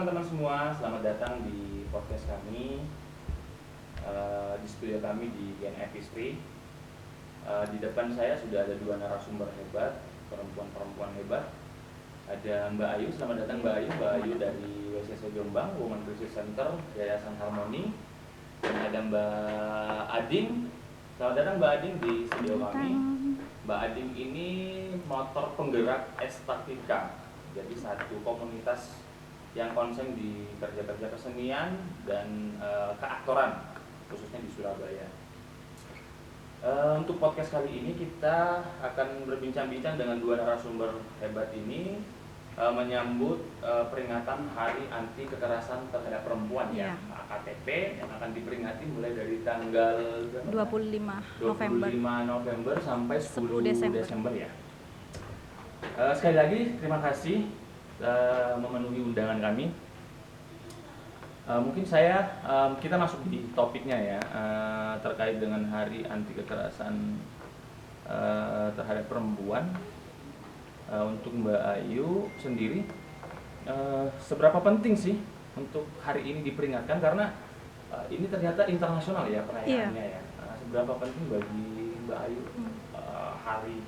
teman-teman semua, selamat datang di podcast kami, di studio kami di GNF Istri. Di depan saya sudah ada dua narasumber hebat, perempuan-perempuan hebat. Ada Mbak Ayu, selamat datang Mbak Ayu. Mbak Ayu dari WCC Jombang, Women Crisis Center, Yayasan Harmoni. Dan ada Mbak Ading, selamat datang Mbak Ading di studio kami. Mbak Ading ini motor penggerak estetika, jadi satu komunitas yang konsen di kerja-kerja kesenian dan keaktoran, khususnya di Surabaya. Untuk podcast kali ini kita akan berbincang-bincang dengan dua narasumber hebat ini menyambut peringatan Hari Anti Kekerasan Terhadap Perempuan ya, AKTP, yang akan diperingati mulai dari tanggal 25 November sampai 10 Desember ya. Sekali lagi terima kasih memenuhi undangan kami. Mungkin kita masuk di topiknya ya, terkait dengan Hari Anti Kekerasan terhadap perempuan. Untuk Mbak Ayu sendiri, seberapa penting sih untuk hari ini diperingatkan, karena ini ternyata internasional ya perayaannya ya. Seberapa penting bagi Mbak Ayu Hari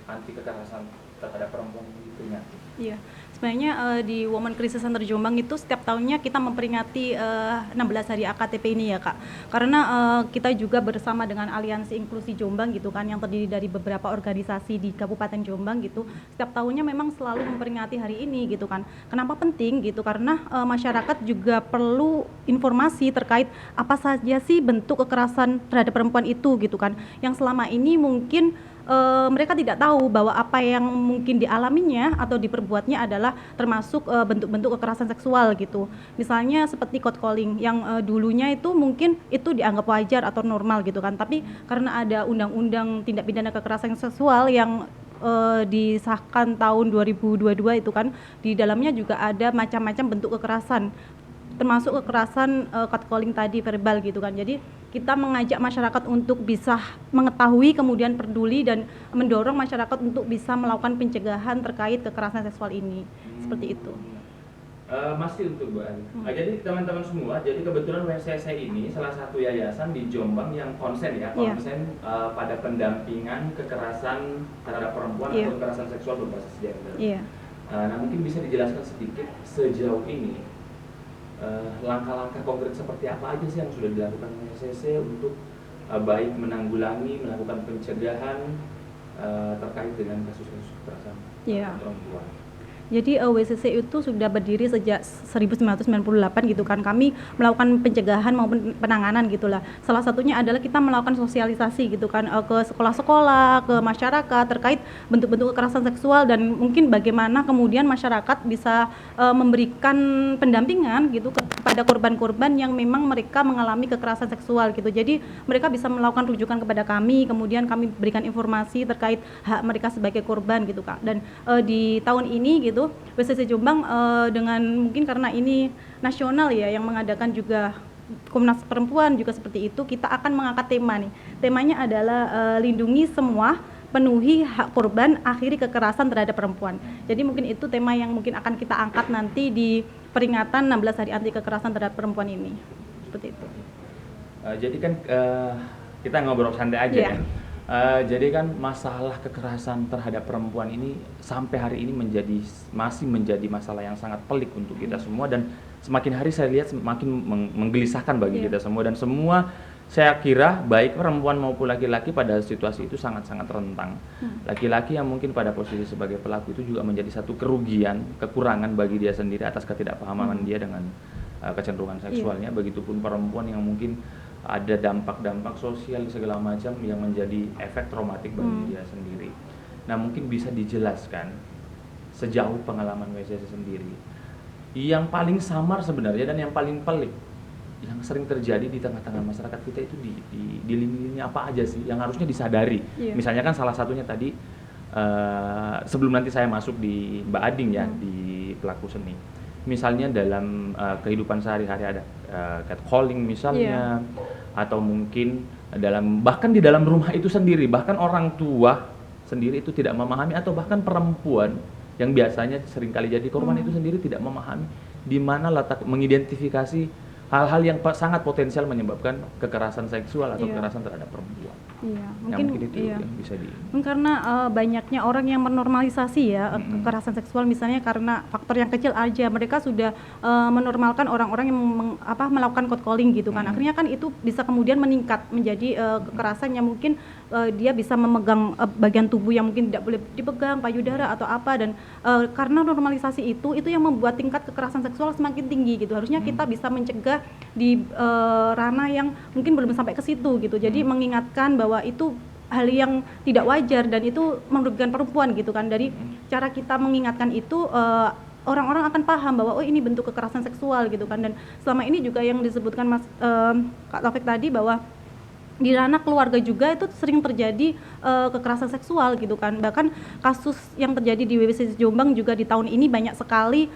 Anti Kekerasan terhadap perempuan diperingati? Iya, sebenarnya di Women Crisis Center Jombang itu setiap tahunnya kita memperingati 16 hari AKTP ini ya Kak. Karena kita juga bersama dengan Aliansi Inklusi Jombang gitu kan, yang terdiri dari beberapa organisasi di Kabupaten Jombang gitu. Setiap tahunnya memang selalu memperingati hari ini gitu kan. Kenapa penting gitu? Karena masyarakat juga perlu informasi terkait apa saja sih bentuk kekerasan terhadap perempuan itu gitu kan. Yang selama ini mungkin mereka tidak tahu bahwa apa yang mungkin dialaminya atau diperbuatnya adalah termasuk bentuk-bentuk kekerasan seksual gitu. Misalnya seperti catcalling yang dulunya itu mungkin itu dianggap wajar atau normal gitu kan. Tapi karena ada undang-undang tindak pidana kekerasan seksual yang disahkan tahun 2022 itu kan, di dalamnya juga ada macam-macam bentuk kekerasan, termasuk kekerasan catcalling tadi, verbal gitu kan. Jadi kita mengajak masyarakat untuk bisa mengetahui, kemudian peduli dan mendorong masyarakat untuk bisa melakukan pencegahan terkait kekerasan seksual ini. Seperti itu. Masih untuk Bu Ani. Jadi teman-teman semua, jadi kebetulan WCC ini salah satu yayasan di Jombang yang konsen pada pendampingan kekerasan terhadap perempuan atau kekerasan seksual berbasis gender. Nah mungkin bisa dijelaskan sedikit sejauh ini langkah-langkah konkret seperti apa aja sih yang sudah dilakukan WCC untuk baik menanggulangi, melakukan pencegahan terkait dengan kasus-kasus kekerasan perempuan. Jadi WCC itu sudah berdiri sejak 1998 gitu kan. Kami melakukan pencegahan maupun penanganan gitulah. Salah satunya adalah kita melakukan sosialisasi gitu kan ke sekolah-sekolah, ke masyarakat terkait bentuk-bentuk kekerasan seksual, dan mungkin bagaimana kemudian masyarakat bisa memberikan pendampingan gitu kepada korban-korban yang memang mereka mengalami kekerasan seksual gitu. Jadi mereka bisa melakukan rujukan kepada kami, kemudian kami berikan informasi terkait hak mereka sebagai korban gitu Kak. Dan di tahun ini gitu WCC Jombang dengan mungkin karena ini nasional ya yang mengadakan juga Komnas Perempuan juga seperti itu, kita akan mengangkat tema nih. Temanya adalah lindungi semua, penuhi hak korban, akhiri kekerasan terhadap perempuan. Jadi mungkin itu tema yang mungkin akan kita angkat nanti di peringatan 16 hari anti kekerasan terhadap perempuan ini. Seperti itu. Jadi kan kita ngobrol santai aja ya. Jadi kan masalah kekerasan terhadap perempuan ini sampai hari ini masih menjadi masalah yang sangat pelik untuk kita semua, dan semakin hari saya lihat semakin menggelisahkan bagi kita semua, dan semua saya kira baik perempuan maupun laki-laki pada situasi itu sangat-sangat rentang. Laki-laki yang mungkin pada posisi sebagai pelaku itu juga menjadi satu kerugian, kekurangan bagi dia sendiri atas ketidakpahaman dia dengan kecenderungan seksualnya. Begitupun perempuan yang mungkin ada dampak-dampak sosial segala macam yang menjadi efek traumatik bagi dia sendiri. Nah mungkin bisa dijelaskan sejauh pengalaman WCC sendiri, yang paling samar sebenarnya dan yang paling pelik yang sering terjadi di tengah-tengah masyarakat kita itu di lini-lini apa aja sih yang harusnya disadari. Misalnya kan salah satunya tadi sebelum nanti saya masuk di Mbak Ading ya, di pelaku seni. Misalnya dalam kehidupan sehari-hari ada catcalling misalnya, atau mungkin bahkan di dalam rumah itu sendiri, bahkan orang tua sendiri itu tidak memahami, atau bahkan perempuan yang biasanya seringkali jadi korban itu sendiri tidak memahami di mana letak mengidentifikasi hal-hal yang sangat potensial menyebabkan kekerasan seksual atau kekerasan terhadap perempuan. Iya, Mungkin itu yang bisa karena banyaknya orang yang menormalisasi ya kekerasan seksual, misalnya karena faktor yang kecil aja mereka sudah menormalkan orang-orang yang melakukan catcalling gitu kan. Akhirnya kan itu bisa kemudian meningkat menjadi kekerasan yang mungkin dia bisa memegang bagian tubuh yang mungkin tidak boleh dipegang, payudara atau apa, dan karena normalisasi itu yang membuat tingkat kekerasan seksual semakin tinggi gitu. Harusnya kita bisa mencegah di ranah yang mungkin belum sampai ke situ gitu. Jadi mengingatkan bahwa itu hal yang tidak wajar dan itu merugikan perempuan gitu kan. Dari cara kita mengingatkan itu orang-orang akan paham bahwa oh ini bentuk kekerasan seksual gitu kan. Dan selama ini juga yang disebutkan Kak Taufik tadi bahwa di ranah keluarga juga itu sering terjadi kekerasan seksual gitu kan. Bahkan kasus yang terjadi di WWC Jombang juga di tahun ini banyak sekali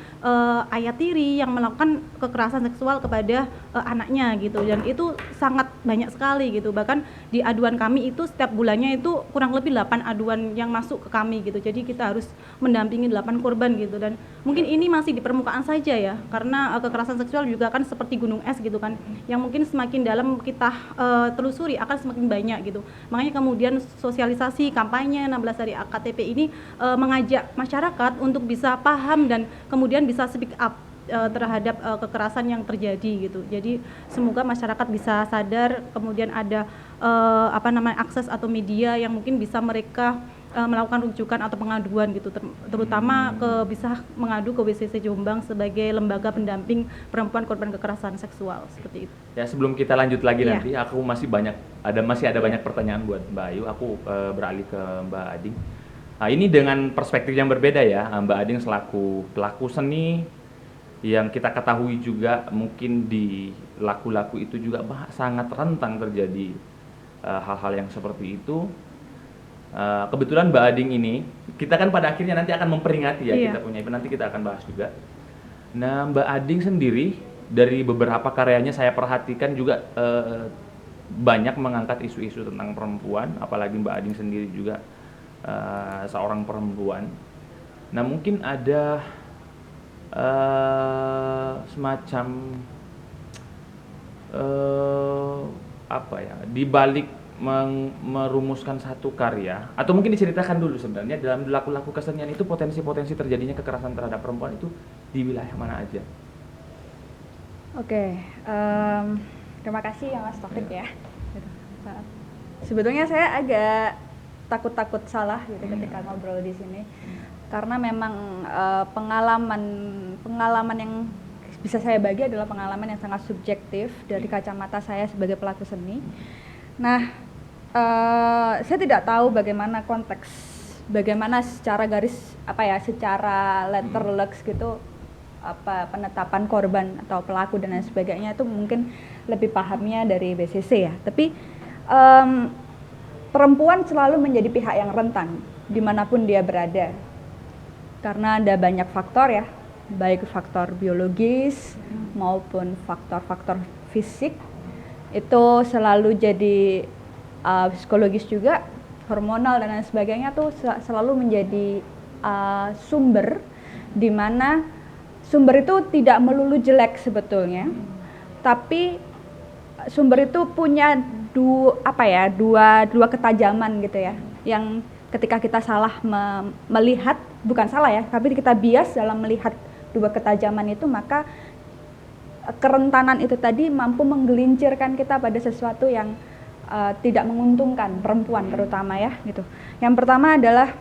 ayah tiri yang melakukan kekerasan seksual kepada anaknya gitu, dan itu sangat banyak sekali gitu. Bahkan di aduan kami itu setiap bulannya itu kurang lebih 8 aduan yang masuk ke kami gitu. Jadi kita harus mendampingi 8 korban gitu, dan mungkin ini masih di permukaan saja ya, karena kekerasan seksual juga kan seperti gunung es gitu kan, yang mungkin semakin dalam kita telusuri akan semakin banyak gitu. Makanya kemudian sosialisasi kampanye 16 hari AKTP ini mengajak masyarakat untuk bisa paham dan kemudian bisa speak up terhadap kekerasan yang terjadi gitu. Jadi semoga masyarakat bisa sadar, kemudian ada akses atau media yang mungkin bisa mereka melakukan rujukan atau pengaduan gitu, terutama bisa mengadu ke WCC Jombang sebagai lembaga pendamping perempuan korban kekerasan seksual seperti itu. Ya, sebelum kita lanjut lagi nanti, aku masih ada banyak pertanyaan buat Mbak Ayu. Aku beralih ke Mbak Ading. Nah, ini dengan perspektif yang berbeda ya, Mbak Ading selaku pelaku seni yang kita ketahui juga mungkin di laku-laku itu juga sangat rentan terjadi hal-hal yang seperti itu. Kebetulan Mbak Ading ini, kita kan pada akhirnya nanti akan memperingati ya, kita punya event, nanti kita akan bahas juga. Nah, Mbak Ading sendiri dari beberapa karyanya saya perhatikan juga banyak mengangkat isu-isu tentang perempuan, apalagi Mbak Ading sendiri juga seorang perempuan. Nah, mungkin ada semacam di balik merumuskan satu karya, atau mungkin diceritakan dulu sebenarnya dalam laku-laku kesenian itu potensi-potensi terjadinya kekerasan terhadap perempuan itu di wilayah mana aja? Oke, terima kasih ya Mas Taufik ya. Sebetulnya saya agak takut salah gitu ketika ngobrol di sini, karena memang pengalaman yang bisa saya bagi adalah pengalaman yang sangat subjektif dari kacamata saya sebagai pelaku seni. Nah, saya tidak tahu bagaimana konteks, bagaimana secara secara letter lux gitu, penetapan korban atau pelaku dan lain sebagainya, itu mungkin lebih pahamnya dari BCC ya. Tapi perempuan selalu menjadi pihak yang rentan dimanapun dia berada, karena ada banyak faktor ya, baik faktor biologis maupun faktor-faktor fisik, itu selalu jadi psikologis juga, hormonal dan lain sebagainya tuh selalu menjadi sumber, di mana sumber itu tidak melulu jelek sebetulnya, tapi sumber itu punya dua ketajaman gitu ya, yang ketika kita salah melihat, bukan salah ya, tapi kita bias dalam melihat dua ketajaman itu, maka kerentanan itu tadi mampu menggelincirkan kita pada sesuatu yang tidak menguntungkan perempuan terutama ya gitu. Yang pertama adalah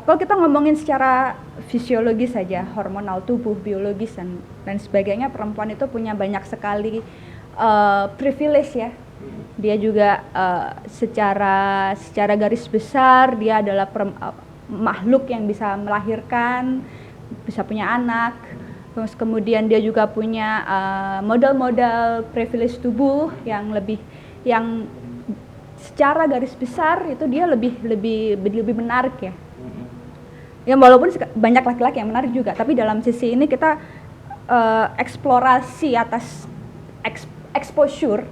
kalau kita ngomongin secara fisiologis saja, hormonal tubuh, biologis dan sebagainya, perempuan itu punya banyak sekali privilege ya. Dia juga secara garis besar dia adalah makhluk yang bisa melahirkan, bisa punya anak. Terus kemudian dia juga punya modal-modal privilege tubuh yang secara garis besar itu dia lebih menarik ya. Ya walaupun banyak laki-laki yang menarik juga, tapi dalam sisi ini kita eksplorasi atas exposure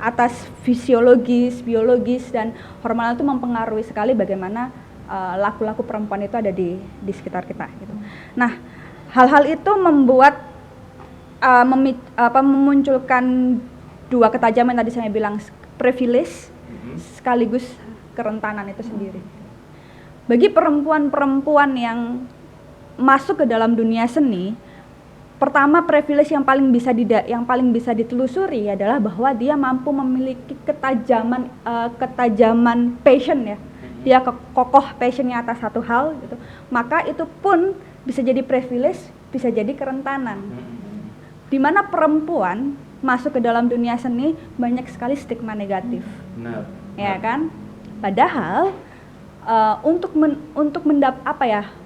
atas fisiologis, biologis dan hormonal itu mempengaruhi sekali bagaimana laku-laku perempuan itu ada di sekitar kita gitu. Nah, hal-hal itu membuat memunculkan dua ketajaman tadi saya bilang, privilege sekaligus kerentanan itu sendiri. Bagi perempuan-perempuan yang masuk ke dalam dunia seni, pertama privilege yang paling bisa ditelusuri adalah bahwa dia mampu memiliki ketajaman passion ya. Dia kokoh passionnya atas satu hal gitu. Maka itu pun bisa jadi privilege, bisa jadi kerentanan. Di mana perempuan masuk ke dalam dunia seni banyak sekali stigma negatif. Benar. Ya kan? Padahal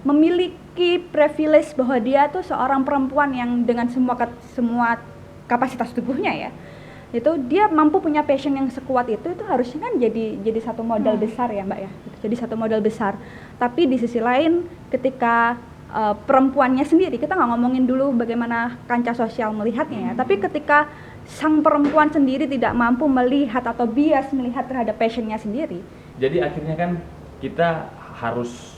memiliki privilege bahwa dia tuh seorang perempuan yang dengan semua kapasitas tubuhnya ya, itu dia mampu punya passion yang sekuat itu harusnya kan jadi satu modal besar ya Mbak ya, jadi satu modal besar. Tapi di sisi lain ketika perempuannya sendiri, kita nggak ngomongin dulu bagaimana kancah sosial melihatnya ya, tapi ketika sang perempuan sendiri tidak mampu melihat atau bias melihat terhadap passionnya sendiri, jadi akhirnya kan kita harus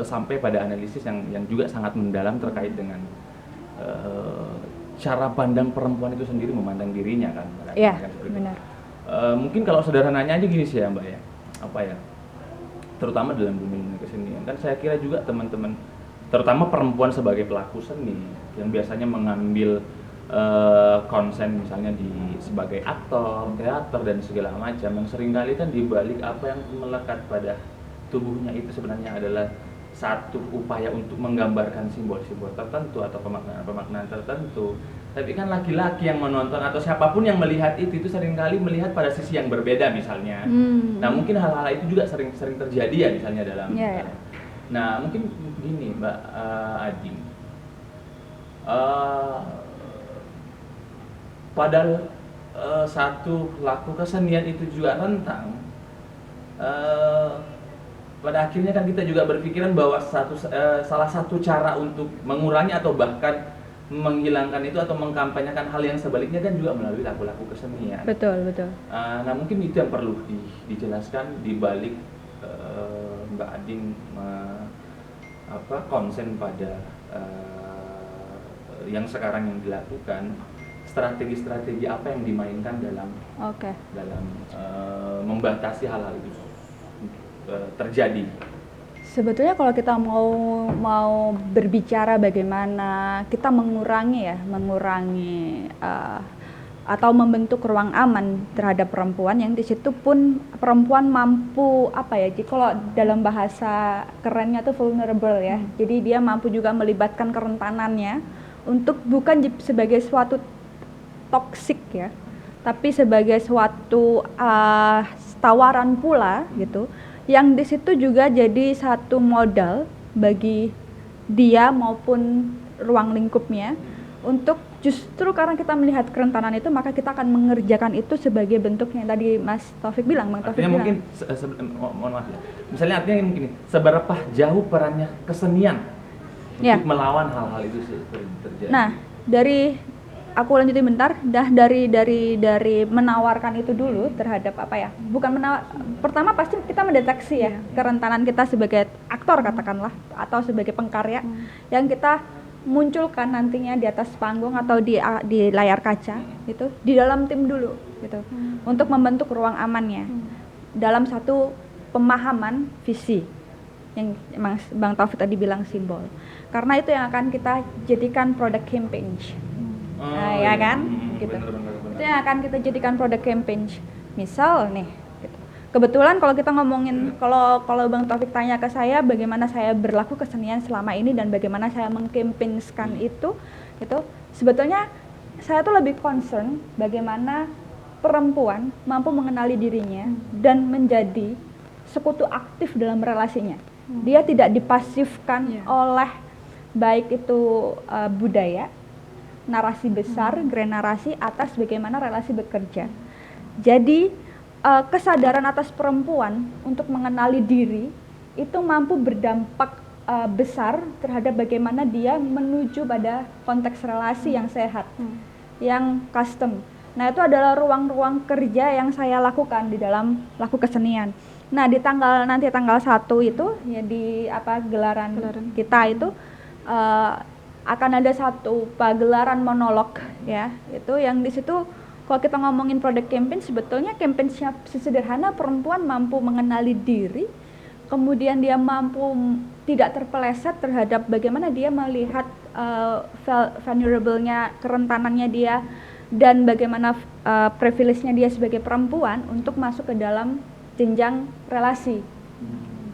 sampai pada analisis yang juga sangat mendalam terkait dengan cara pandang perempuan itu sendiri memandang dirinya kan. Iya, benar. Mungkin kalau sederhananya aja gini sih ya Mbak ya, terutama dalam dunia kesenian kan saya kira juga teman-teman, terutama perempuan sebagai pelaku seni yang biasanya mengambil konsen misalnya sebagai aktor, teater dan segala macam, yang seringkali kan dibalik apa yang melekat pada tubuhnya itu sebenarnya adalah satu upaya untuk menggambarkan simbol-simbol tertentu atau pemaknaan tertentu. Tapi kan laki-laki yang menonton atau siapapun yang melihat itu seringkali melihat pada sisi yang berbeda misalnya. Nah mungkin hal-hal itu juga sering terjadi ya misalnya dalam. Nah mungkin gini Mbak Ading, padahal satu laku kesenian itu juga rentang. Pada akhirnya kan kita juga berpikiran bahwa salah satu cara untuk mengurangi atau bahkan menghilangkan itu atau mengkampanyekan hal yang sebaliknya kan juga melalui laku-laku kesenian. Betul. Nah mungkin itu yang perlu dijelaskan di balik Mbak Ading konsen pada yang sekarang yang dilakukan, strategi-strategi apa yang dimainkan dalam membatasi hal-hal itu terjadi. Sebetulnya kalau kita mau berbicara bagaimana kita mengurangi atau membentuk ruang aman terhadap perempuan, yang di situ pun perempuan mampu kalau dalam bahasa kerennya tuh vulnerable ya. Jadi dia mampu juga melibatkan kerentanannya untuk bukan sebagai suatu toksik ya, tapi sebagai suatu tawaran pula gitu, yang di situ juga jadi satu modal bagi dia maupun ruang lingkupnya untuk justru karena kita melihat kerentanan itu, maka kita akan mengerjakan itu sebagai bentuk yang tadi Mas Taufik bilang. Artinya mungkin, mohon maaf ya, misalnya artinya mungkin seberapa jauh perannya kesenian untuk melawan hal-hal itu terjadi. Nah, aku lanjutin bentar, dari menawarkan itu dulu terhadap pertama pasti kita mendeteksi ya kerentanan kita sebagai aktor katakanlah, atau sebagai pengkarya yang kita munculkan nantinya di atas panggung atau di layar kaca itu di dalam tim dulu gitu, untuk membentuk ruang amannya dalam satu pemahaman visi yang Bang Taufik tadi bilang simbol, karena itu yang akan kita jadikan product campaign. Ya kan, gitu. Bener. Itu yang akan kita jadikan produk campaign. Misal nih, gitu. Kebetulan kalau kita ngomongin, kalau Bang Taufik tanya ke saya bagaimana saya berlaku kesenian selama ini dan bagaimana saya mengkampanyekan itu, sebetulnya saya tuh lebih concern bagaimana perempuan mampu mengenali dirinya dan menjadi sekutu aktif dalam relasinya. Dia tidak dipasifkan oleh baik itu budaya, narasi besar, grand narasi atas bagaimana relasi bekerja. Jadi kesadaran atas perempuan untuk mengenali diri itu mampu berdampak besar terhadap bagaimana dia menuju pada konteks relasi yang sehat, yang custom. Nah, itu adalah ruang-ruang kerja yang saya lakukan di dalam laku kesenian. Nah, tanggal 1 itu ya di gelaran kita itu akan ada satu pagelaran monolog ya, itu yang di situ kalau kita ngomongin product campaign, sebetulnya campaign sesederhana perempuan mampu mengenali diri, kemudian dia mampu tidak terpeleset terhadap bagaimana dia melihat vulnerable-nya, kerentanannya dia, dan bagaimana privilege-nya dia sebagai perempuan untuk masuk ke dalam jenjang relasi.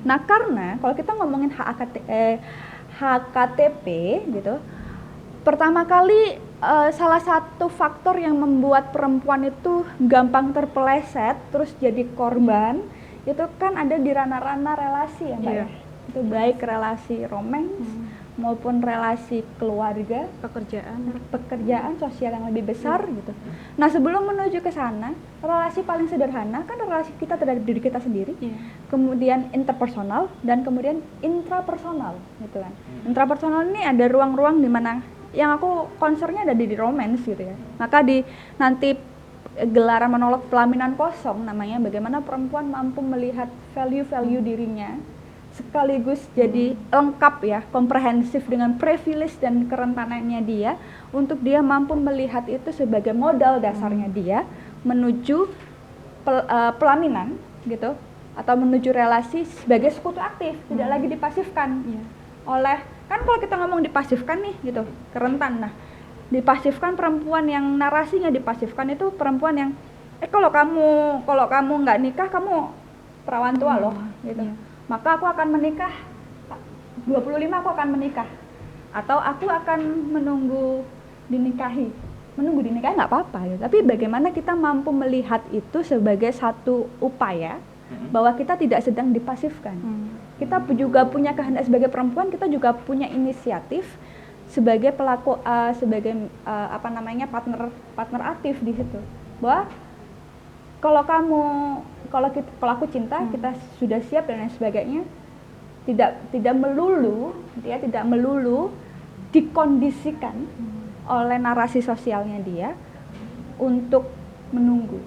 Nah, karena kalau kita ngomongin HKTP gitu, pertama kali salah satu faktor yang membuat perempuan itu gampang terpeleset terus jadi korban itu kan ada di ranah-ranah relasi ya Mbak ya. Itu baik relasi romance maupun relasi keluarga, pekerjaan sosial yang lebih besar gitu. Nah, sebelum menuju ke sana, relasi paling sederhana kan relasi kita terhadap diri kita sendiri, kemudian interpersonal dan kemudian intrapersonal gitu kan. Intrapersonal ini ada ruang-ruang di mana yang aku concernnya ada di romance gitu ya. Maka di nanti gelaran monolog pelaminan kosong namanya, bagaimana perempuan mampu melihat value-value dirinya sekaligus jadi lengkap ya, komprehensif dengan privilege dan kerentanannya dia, untuk dia mampu melihat itu sebagai modal dasarnya dia menuju pelaminan gitu, atau menuju relasi sebagai sekutu aktif, tidak lagi dipasifkan oleh, kan kalau kita ngomong dipasifkan nih gitu, kerentan. Nah, dipasifkan perempuan yang narasinya dipasifkan itu perempuan yang kalau kamu nggak nikah kamu perawan tua loh gitu. Maka aku akan menikah 25, aku akan menikah, atau aku akan menunggu dinikahi nggak apa-apa gitu. Tapi bagaimana kita mampu melihat itu sebagai satu upaya bahwa kita tidak sedang dipasifkan. Kita juga punya kehendak sebagai perempuan, kita juga punya inisiatif sebagai pelaku, partner aktif di situ. Bahwa kalau aku cinta, kita sudah siap dan lain sebagainya. Tidak melulu dikondisikan oleh narasi sosialnya dia untuk menunggu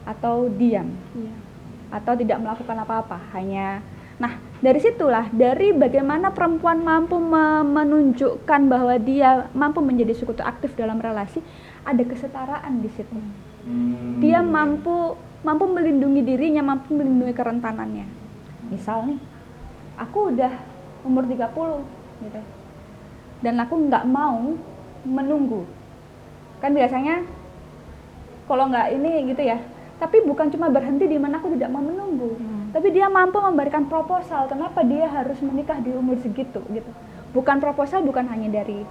atau diam atau tidak melakukan apa-apa, hanya. Nah, dari situlah, dari bagaimana perempuan mampu menunjukkan bahwa dia mampu menjadi sekutu aktif dalam relasi, ada kesetaraan di situ. Dia mampu melindungi dirinya, mampu melindungi kerentanannya. Misal nih, aku udah umur 30 gitu, dan aku nggak mau menunggu. Kan biasanya kalau nggak ini gitu ya, tapi bukan cuma berhenti di mana aku tidak mau menunggu, tapi dia mampu memberikan proposal kenapa dia harus menikah di umur segitu gitu. Bukan proposal, bukan hanya dari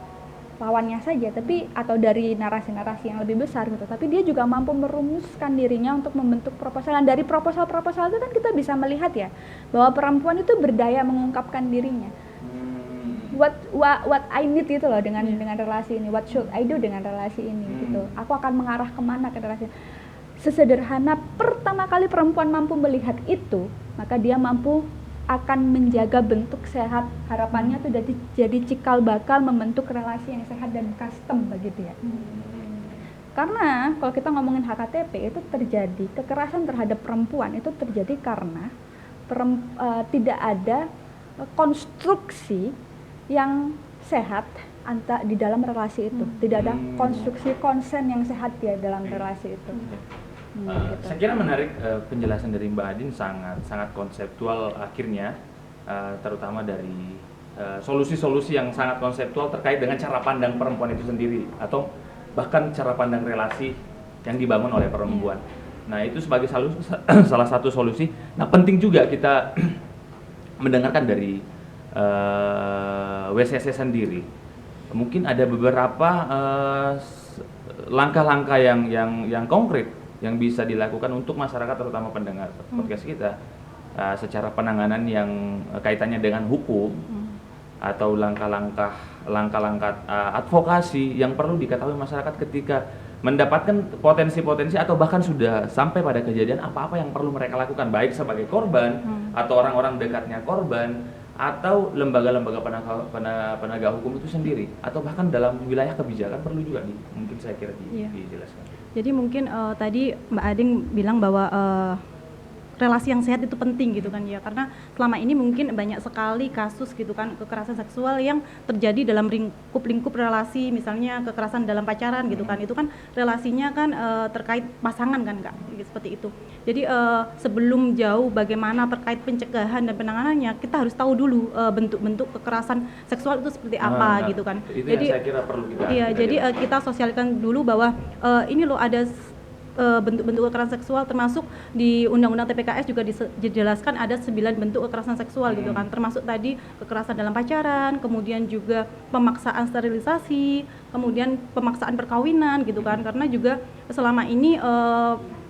lawannya saja, tapi atau dari narasi-narasi yang lebih besar gitu, tapi dia juga mampu merumuskan dirinya untuk membentuk proposal. Dan dari proposal-proposal itu kan kita bisa melihat ya bahwa perempuan itu berdaya mengungkapkan dirinya. What I need itu loh dengan relasi ini, what should I do dengan relasi ini gitu. Aku akan mengarah kemana ke relasi. Sesederhana pertama kali perempuan mampu melihat itu, maka dia mampu akan menjaga bentuk sehat. Harapannya tuh jadi cikal bakal membentuk relasi yang sehat dan custom begitu ya. Karena kalau kita ngomongin HKTP itu terjadi, kekerasan terhadap perempuan itu terjadi karena tidak ada konstruksi yang sehat di dalam relasi itu. Tidak ada konstruksi konsen yang sehat di dalam relasi itu. Gitu. Saya kira menarik penjelasan dari Mbak Adin, sangat konseptual akhirnya, terutama dari solusi-solusi yang sangat konseptual terkait dengan cara pandang perempuan itu sendiri, atau bahkan cara pandang relasi yang dibangun oleh perempuan. Nah, itu sebagai salah satu solusi. Nah, penting juga kita mendengarkan dari WCC sendiri. Mungkin ada beberapa langkah-langkah yang konkret yang bisa dilakukan untuk masyarakat, terutama pendengar podcast kita, secara penanganan yang kaitannya dengan hukum, atau langkah-langkah advokasi yang perlu diketahui masyarakat ketika mendapatkan potensi-potensi atau bahkan sudah sampai pada kejadian apa-apa yang perlu mereka lakukan, baik sebagai korban atau orang-orang dekatnya korban, atau lembaga-lembaga penegak hukum itu sendiri, atau bahkan dalam wilayah kebijakan perlu juga mungkin saya kira dijelaskan. Jadi mungkin tadi Mbak Ading bilang bahwa relasi yang sehat itu penting gitu kan ya, karena selama ini mungkin banyak sekali kasus gitu kan kekerasan seksual yang terjadi dalam lingkup relasi, misalnya kekerasan dalam pacaran gitu kan, itu kan relasinya kan terkait pasangan kan Kak, seperti itu. Jadi sebelum jauh bagaimana terkait pencegahan dan penanganannya, kita harus tahu dulu bentuk-bentuk kekerasan seksual itu seperti apa gitu kan. Itu Jadi yang saya kira perlu kita jadi kita sosialkan dulu bahwa ini loh ada bentuk-bentuk kekerasan seksual, termasuk di Undang-Undang TPKS juga dijelaskan ada 9 bentuk kekerasan seksual gitu kan, termasuk tadi kekerasan dalam pacaran, kemudian juga pemaksaan sterilisasi, kemudian pemaksaan perkawinan gitu kan, karena juga selama ini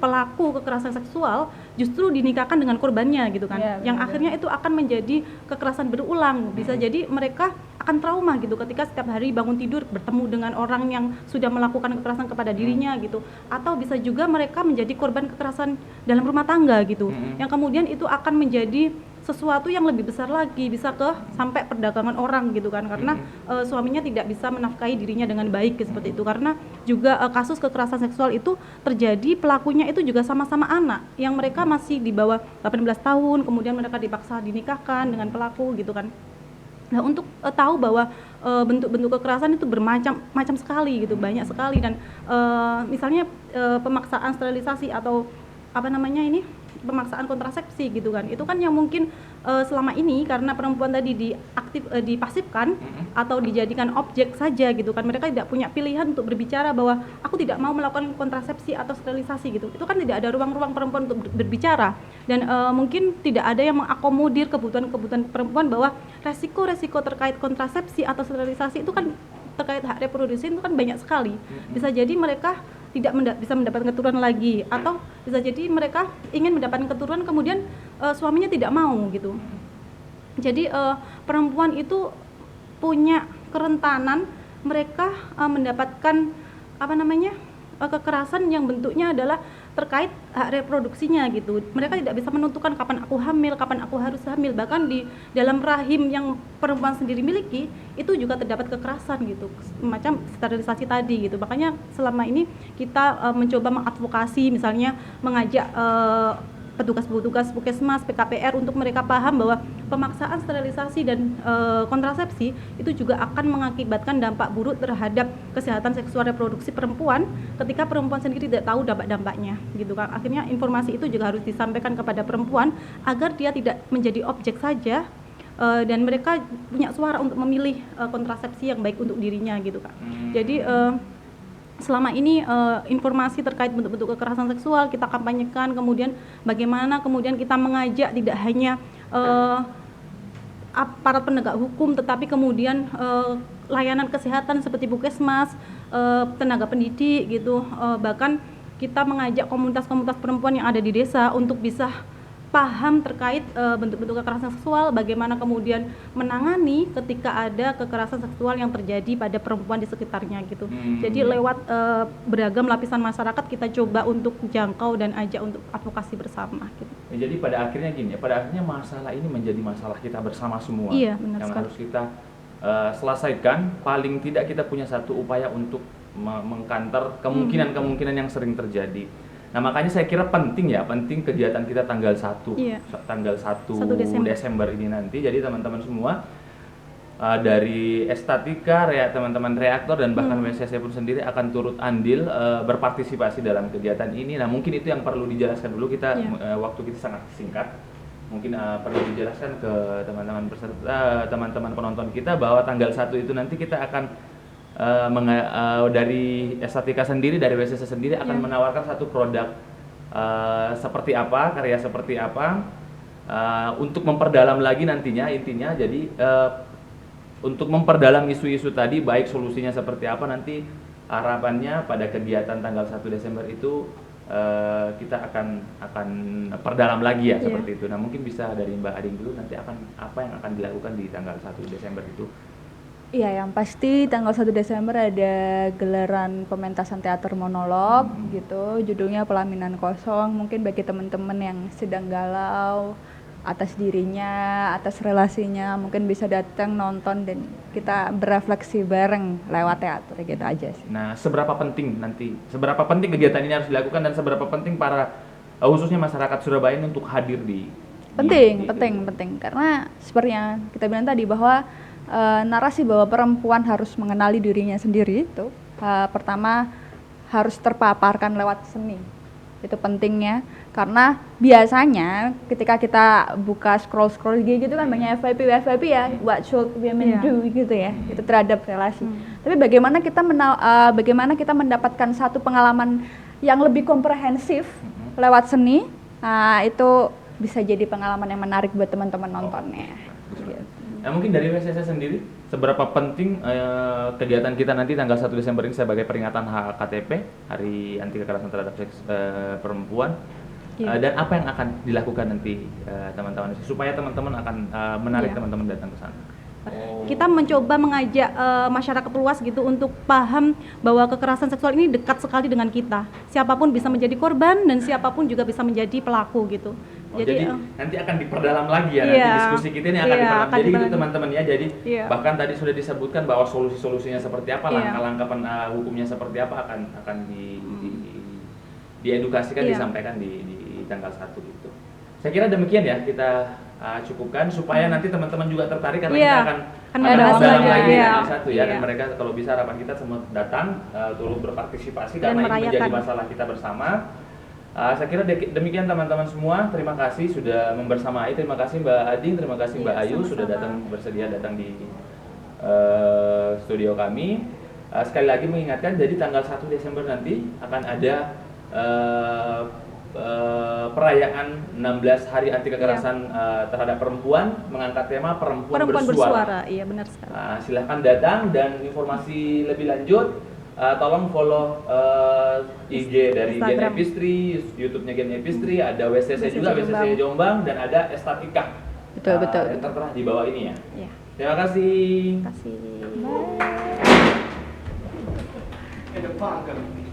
pelaku kekerasan seksual justru dinikahkan dengan korbannya gitu kan, yang akhirnya itu akan menjadi kekerasan berulang, bisa jadi mereka akan trauma gitu ketika setiap hari bangun tidur bertemu dengan orang yang sudah melakukan kekerasan kepada dirinya gitu, atau bisa juga mereka menjadi korban kekerasan dalam rumah tangga gitu, yang kemudian itu akan menjadi sesuatu yang lebih besar lagi, bisa ke sampai perdagangan orang gitu kan, karena suaminya tidak bisa menafkahi dirinya dengan baik seperti itu, karena juga kasus kekerasan seksual itu terjadi pelakunya itu juga sama-sama anak yang mereka masih di bawah 18 tahun, kemudian mereka dipaksa dinikahkan dengan pelaku gitu kan. Nah, untuk tahu bahwa bentuk-bentuk kekerasan itu bermacam-macam sekali gitu, banyak sekali, dan misalnya pemaksaan sterilisasi atau apa namanya ini, pemaksaan kontrasepsi gitu kan, itu kan yang mungkin selama ini karena perempuan tadi dipasifkan atau dijadikan objek saja gitu kan, mereka tidak punya pilihan untuk berbicara bahwa aku tidak mau melakukan kontrasepsi atau sterilisasi gitu, itu kan tidak ada ruang-ruang perempuan untuk berbicara, dan mungkin tidak ada yang mengakomodir kebutuhan perempuan bahwa resiko-resiko terkait kontrasepsi atau sterilisasi itu kan terkait hak reproduksi itu kan banyak sekali, bisa jadi mereka tidak bisa mendapatkan keturunan lagi, atau bisa jadi mereka ingin mendapatkan keturunan kemudian suaminya tidak mau gitu. Jadi perempuan itu punya kerentanan mereka mendapatkan apa namanya kekerasan yang bentuknya adalah terkait hak reproduksinya gitu. Mereka tidak bisa menentukan kapan aku hamil, kapan aku harus hamil, bahkan di dalam rahim yang perempuan sendiri miliki itu juga terdapat kekerasan gitu, macam sterilisasi tadi gitu. Makanya selama ini kita mencoba mengadvokasi, misalnya mengajak petugas-petugas Puskesmas, PKPR untuk mereka paham bahwa pemaksaan sterilisasi dan kontrasepsi itu juga akan mengakibatkan dampak buruk terhadap kesehatan seksual reproduksi perempuan ketika perempuan sendiri tidak tahu dampak-dampaknya gitu kan. Akhirnya informasi itu juga harus disampaikan kepada perempuan agar dia tidak menjadi objek saja, dan mereka punya suara untuk memilih kontrasepsi yang baik untuk dirinya gitu kan. Jadi selama ini informasi terkait bentuk-bentuk kekerasan seksual kita kampanyekan, kemudian bagaimana kemudian kita mengajak tidak hanya aparat penegak hukum, tetapi kemudian layanan kesehatan seperti Puskesmas, tenaga pendidik gitu, bahkan kita mengajak komunitas-komunitas perempuan yang ada di desa untuk bisa paham terkait bentuk-bentuk kekerasan seksual, bagaimana kemudian menangani ketika ada kekerasan seksual yang terjadi pada perempuan di sekitarnya gitu. Jadi lewat beragam lapisan masyarakat kita coba untuk jangkau dan ajak untuk advokasi bersama gitu. Ya, jadi pada akhirnya gini ya, pada akhirnya masalah ini menjadi masalah kita bersama semua. Iya, benar yang sekali. harus kita selesaikan. Paling tidak kita punya satu upaya untuk mengkanter kemungkinan-kemungkinan yang sering terjadi. Nah, makanya saya kira penting kegiatan kita tanggal 1 Desember ini nanti. Jadi teman-teman semua dari Estatika, teman-teman reaktor dan bahkan WSSC pun sendiri akan turut andil berpartisipasi dalam kegiatan ini. Nah, mungkin itu yang perlu dijelaskan dulu, kita waktu kita sangat singkat. Mungkin perlu dijelaskan ke teman-teman peserta, teman-teman penonton kita bahwa tanggal 1 itu nanti kita akan dari Estatika sendiri, dari WSSC sendiri akan menawarkan satu produk seperti apa, karya seperti apa, untuk memperdalam lagi nantinya, intinya jadi untuk memperdalam isu-isu tadi, baik solusinya seperti apa, nanti harapannya pada kegiatan tanggal 1 Desember itu kita akan perdalam lagi ya, seperti itu. Nah, mungkin bisa dari Mbak Ading dulu, nanti apa yang akan dilakukan di tanggal 1 Desember itu. Iya, yang pasti tanggal 1 Desember ada gelaran pementasan teater monolog gitu, judulnya Pelaminan Kosong. Mungkin bagi teman-teman yang sedang galau atas dirinya, atas relasinya, mungkin bisa datang nonton dan kita berefleksi bareng lewat teater gitu aja sih. Nah, seberapa penting kegiatan ini harus dilakukan dan seberapa penting para khususnya masyarakat Surabaya ini untuk hadir di Penting, karena seperti yang kita bilang tadi bahwa narasi bahwa perempuan harus mengenali dirinya sendiri itu pertama harus terpaparkan lewat seni. Itu pentingnya karena biasanya ketika kita buka scroll gitu kan banyak FYP ya, what should women do gitu ya, itu terhadap relasi. Tapi bagaimana kita mendapatkan satu pengalaman yang lebih komprehensif lewat seni, itu bisa jadi pengalaman yang menarik buat teman-teman nontonnya. Gitu. Nah, mungkin dari WSSA sendiri, seberapa penting kegiatan kita nanti tanggal 1 Desember ini sebagai peringatan HKTP, Hari Anti Kekerasan Terhadap Seks Perempuan, dan apa yang akan dilakukan nanti teman-teman, supaya teman-teman akan menarik teman-teman datang ke sana? Kita mencoba mengajak masyarakat luas gitu untuk paham bahwa kekerasan seksual ini dekat sekali dengan kita. Siapapun bisa menjadi korban dan siapapun juga bisa menjadi pelaku gitu. Jadi nanti akan diperdalam lagi ya, nanti diskusi kita ini akan diperdalam. Jadi itu teman-teman ya, jadi bahkan tadi sudah disebutkan bahwa solusi-solusinya seperti apa, langkah-langkah hukumnya seperti apa akan diedukasikan, disampaikan di tanggal 1 itu. Saya kira demikian ya, kita cukupkan supaya nanti teman-teman juga tertarik karena kita akan dalam lagi tanggal 1 ya, dan mereka kalau bisa harapan kita semua datang turut berpartisipasi karena ini menjadi masalah kita bersama. Saya kira demikian teman-teman semua, terima kasih sudah membersamai, terima kasih Mbak Ading, terima kasih Mbak Ayu sudah bersedia datang di studio kami. Sekali lagi mengingatkan, jadi tanggal 1 Desember nanti akan ada perayaan 16 Hari Anti Kekerasan terhadap Perempuan, mengangkat tema Perempuan Bersuara. Iya benar sekali. Silahkan datang, dan informasi lebih lanjut tolong follow IG dari Gen Epistri, YouTube-nya Gen Epistri, ada WSSC juga, WSSC Jombang, dan ada Estatika. Betul. Yang tertera di bawah ini ya. Terima kasih. Terima kasih. Bye.